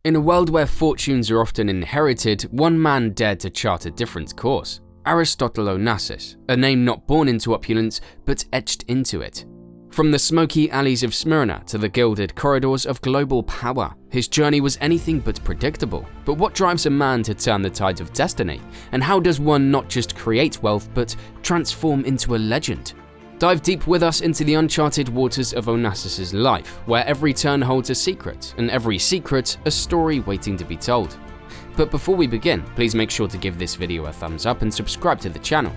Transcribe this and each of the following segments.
In a world where fortunes are often inherited, one man dared to chart a different course. Aristotle Onassis, a name not born into opulence, but etched into it. From the smoky alleys of Smyrna to the gilded corridors of global power, his journey was anything but predictable. But what drives a man to turn the tides of destiny? And how does one not just create wealth, but transform into a legend? Dive deep with us into the uncharted waters of Onassis' life, where every turn holds a secret, and every secret a story waiting to be told. But before we begin, please make sure to give this video a thumbs up and subscribe to the channel.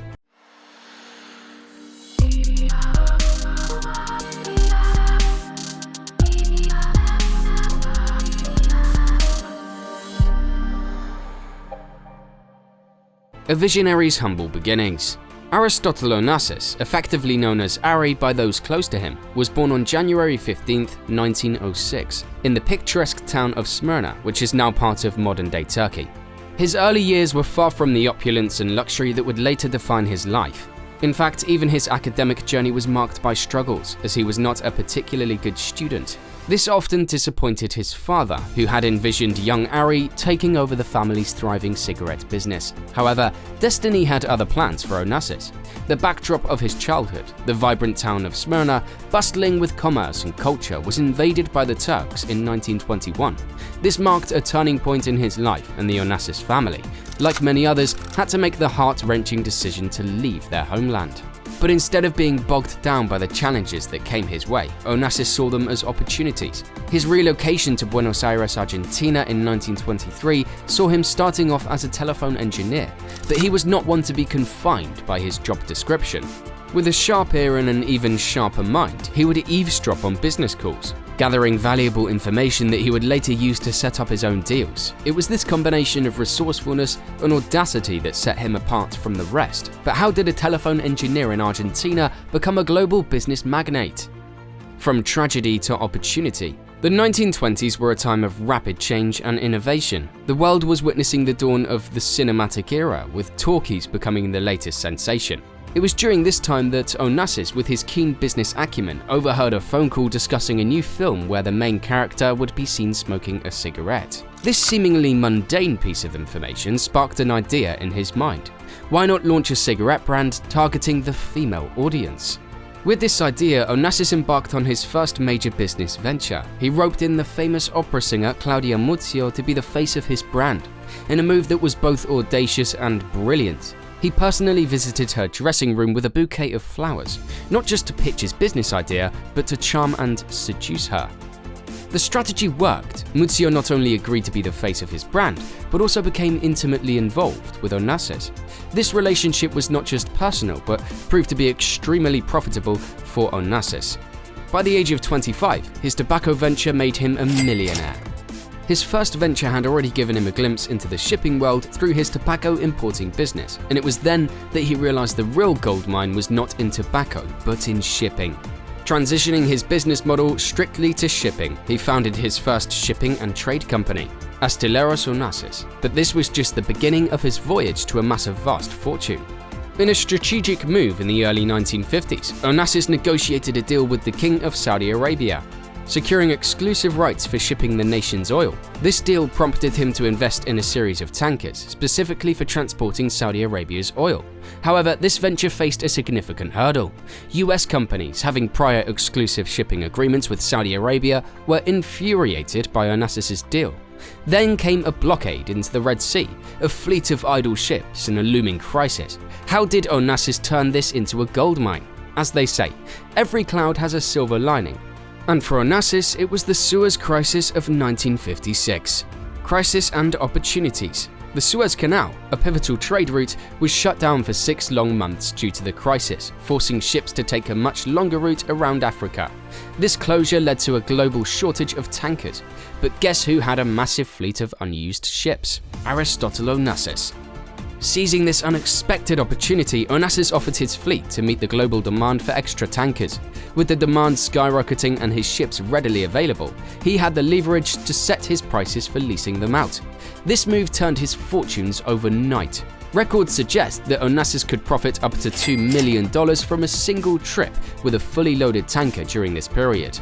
A visionary's humble beginnings. Aristotle Onassis, effectively known as Ari by those close to him, was born on January 15, 1906, in the picturesque town of Smyrna, which is now part of modern-day Turkey. His early years were far from the opulence and luxury that would later define his life. In fact, even his academic journey was marked by struggles, as he was not a particularly good student. This often disappointed his father, who had envisioned young Ari taking over the family's thriving cigarette business. However, destiny had other plans for Onassis. The backdrop of his childhood, the vibrant town of Smyrna, bustling with commerce and culture, was invaded by the Turks in 1921. This marked a turning point in his life, and the Onassis family, like many others, had to make the heart-wrenching decision to leave their homeland. But instead of being bogged down by the challenges that came his way, Onassis saw them as opportunities. His relocation to Buenos Aires, Argentina in 1923 saw him starting off as a telephone engineer, but he was not one to be confined by his job description. With a sharp ear and an even sharper mind, he would eavesdrop on business calls, gathering valuable information that he would later use to set up his own deals. It was this combination of resourcefulness and audacity that set him apart from the rest. But how did a telephone engineer in Argentina become a global business magnate? From tragedy to opportunity. The 1920s were a time of rapid change and innovation. The world was witnessing the dawn of the cinematic era, with talkies becoming the latest sensation. It was during this time that Onassis, with his keen business acumen, overheard a phone call discussing a new film where the main character would be seen smoking a cigarette. This seemingly mundane piece of information sparked an idea in his mind. Why not launch a cigarette brand targeting the female audience? With this idea, Onassis embarked on his first major business venture. He roped in the famous opera singer Claudia Muzio to be the face of his brand, in a move that was both audacious and brilliant. He personally visited her dressing room with a bouquet of flowers, not just to pitch his business idea, but to charm and seduce her. The strategy worked. Muzio not only agreed to be the face of his brand, but also became intimately involved with Onassis. This relationship was not just personal, but proved to be extremely profitable for Onassis. By the age of 25, his tobacco venture made him a millionaire. His first venture had already given him a glimpse into the shipping world through his tobacco importing business, and it was then that he realized the real goldmine was not in tobacco, but in shipping. Transitioning his business model strictly to shipping, he founded his first shipping and trade company, Astilleros Onassis. But this was just the beginning of his voyage to amass a vast fortune. In a strategic move in the early 1950s, Onassis negotiated a deal with the King of Saudi Arabia, securing exclusive rights for shipping the nation's oil. This deal prompted him to invest in a series of tankers, specifically for transporting Saudi Arabia's oil. However, this venture faced a significant hurdle. US companies, having prior exclusive shipping agreements with Saudi Arabia, were infuriated by Onassis' deal. Then came a blockade into the Red Sea, a fleet of idle ships, and a looming crisis. How did Onassis turn this into a goldmine? As they say, every cloud has a silver lining. And for Onassis, it was the Suez crisis of 1956. Crisis and opportunities. The Suez Canal, a pivotal trade route, was shut down for 6 long months due to the crisis, forcing ships to take a much longer route around Africa. This closure led to a global shortage of tankers. But guess who had a massive fleet of unused ships? Aristotle Onassis. Seizing this unexpected opportunity, Onassis offered his fleet to meet the global demand for extra tankers. With the demand skyrocketing and his ships readily available, he had the leverage to set his prices for leasing them out. This move turned his fortunes overnight. Records suggest that Onassis could profit up to $2 million from a single trip with a fully loaded tanker during this period.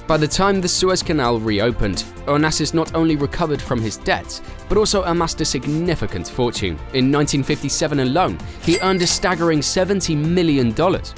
By the time the Suez Canal reopened, Onassis not only recovered from his debts, but also amassed a significant fortune. In 1957 alone, he earned a staggering $70 million,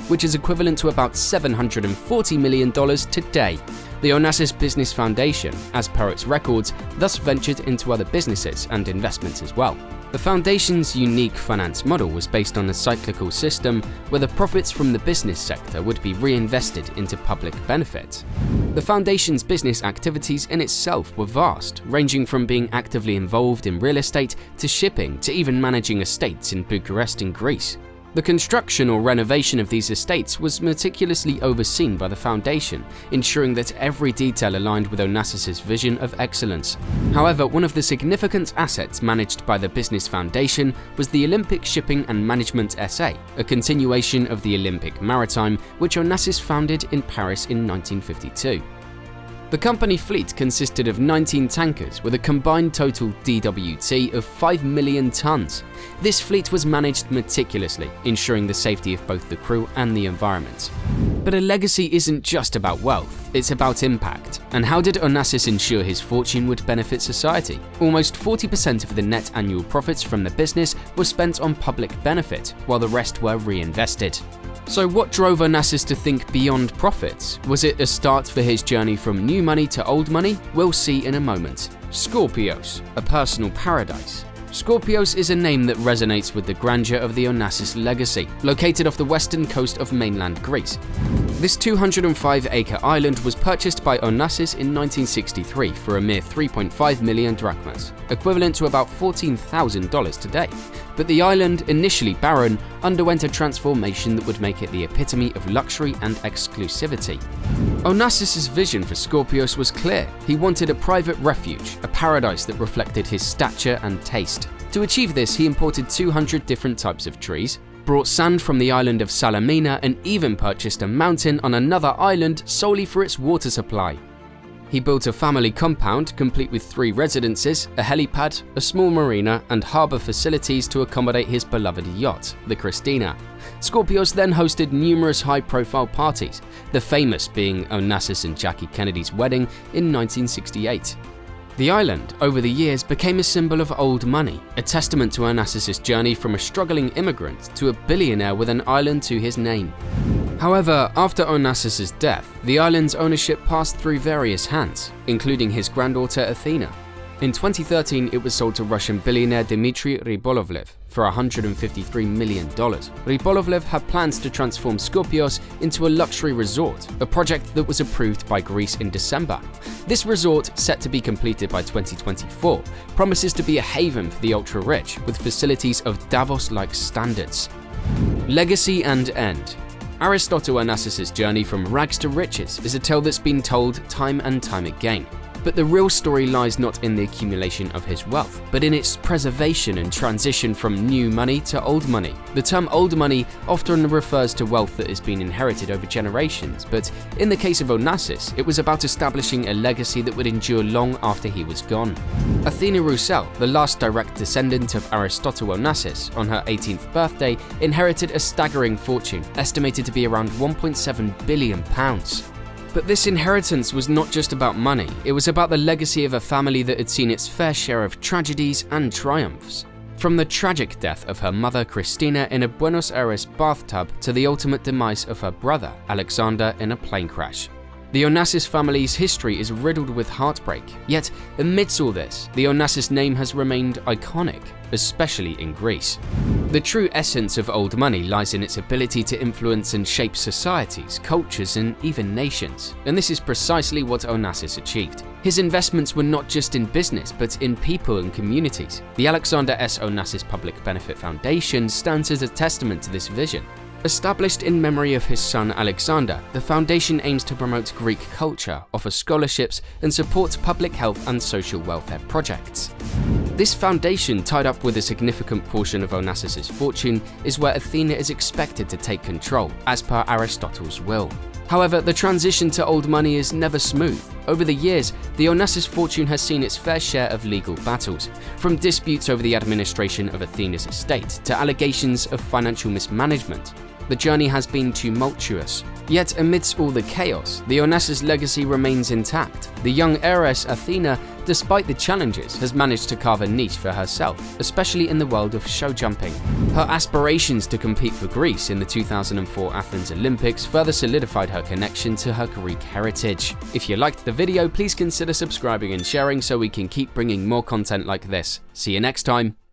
which is equivalent to about $740 million today. The Onassis Business Foundation, as per its records, thus ventured into other businesses and investments as well. The foundation's unique finance model was based on a cyclical system where the profits from the business sector would be reinvested into public benefit. The foundation's business activities in itself were vast, ranging from being actively involved in real estate to shipping to even managing estates in Bucharest in Greece. The construction or renovation of these estates was meticulously overseen by the foundation, ensuring that every detail aligned with Onassis' vision of excellence. However, one of the significant assets managed by the business foundation was the Olympic Shipping and Management SA, a continuation of the Olympic Maritime, which Onassis founded in Paris in 1952. The company fleet consisted of 19 tankers with a combined total DWT of 5 million tons. This fleet was managed meticulously, ensuring the safety of both the crew and the environment. But a legacy isn't just about wealth, it's about impact. And how did Onassis ensure his fortune would benefit society? Almost 40% of the net annual profits from the business were spent on public benefit, while the rest were reinvested. So what drove Onassis to think beyond profits? Was it a start for his journey from new money to old money? We'll see in a moment. Skorpios, a personal paradise. Skorpios is a name that resonates with the grandeur of the Onassis legacy, located off the western coast of mainland Greece. This 205-acre island was purchased by Onassis in 1963 for a mere 3.5 million drachmas, equivalent to about $14,000 today. But the island, initially barren, underwent a transformation that would make it the epitome of luxury and exclusivity. Onassis' vision for Skorpios was clear. He wanted a private refuge, a paradise that reflected his stature and taste. To achieve this, he imported 200 different types of trees, brought sand from the island of Salamina, and even purchased a mountain on another island solely for its water supply. He built a family compound complete with 3 residences, a helipad, a small marina, and harbour facilities to accommodate his beloved yacht, the Christina. Skorpios then hosted numerous high-profile parties, the famous being Onassis and Jacqui Kennedy's wedding in 1968. The island, over the years, became a symbol of old money, a testament to Onassis' journey from a struggling immigrant to a billionaire with an island to his name. However, after Onassis' death, the island's ownership passed through various hands, including his granddaughter Athena. In 2013, it was sold to Russian billionaire Dmitry Rybolovlev for $153 million. Rybolovlev had plans to transform Skorpios into a luxury resort, a project that was approved by Greece in December. This resort, set to be completed by 2024, promises to be a haven for the ultra-rich, with facilities of Davos-like standards. Legacy and end. Aristotle Onassis' journey from rags to riches is a tale that's been told time and time again. But the real story lies not in the accumulation of his wealth, but in its preservation and transition from new money to old money. The term old money often refers to wealth that has been inherited over generations, but in the case of Onassis, it was about establishing a legacy that would endure long after he was gone. Athena Roussel, the last direct descendant of Aristotle Onassis, on her 18th birthday, inherited a staggering fortune, estimated to be around £1.7 billion. But this inheritance was not just about money, it was about the legacy of a family that had seen its fair share of tragedies and triumphs. From the tragic death of her mother Christina in a Buenos Aires bathtub to the ultimate demise of her brother Alexander in a plane crash. The Onassis family's history is riddled with heartbreak, yet amidst all this, the Onassis name has remained iconic, especially in Greece. The true essence of old money lies in its ability to influence and shape societies, cultures, and even nations, and this is precisely what Onassis achieved. His investments were not just in business, but in people and communities. The Alexander S. Onassis Public Benefit Foundation stands as a testament to this vision. Established in memory of his son Alexander, the foundation aims to promote Greek culture, offer scholarships, and support public health and social welfare projects. This foundation, tied up with a significant portion of Onassis' fortune, is where Athena is expected to take control, as per Aristotle's will. However, the transition to old money is never smooth. Over the years, the Onassis fortune has seen its fair share of legal battles, from disputes over the administration of Athena's estate to allegations of financial mismanagement. The journey has been tumultuous. Yet amidst all the chaos, the Onassis legacy remains intact. The young heiress Athena, despite the challenges, has managed to carve a niche for herself, especially in the world of show jumping. Her aspirations to compete for Greece in the 2004 Athens Olympics further solidified her connection to her Greek heritage. If you liked the video, please consider subscribing and sharing so we can keep bringing more content like this. See you next time!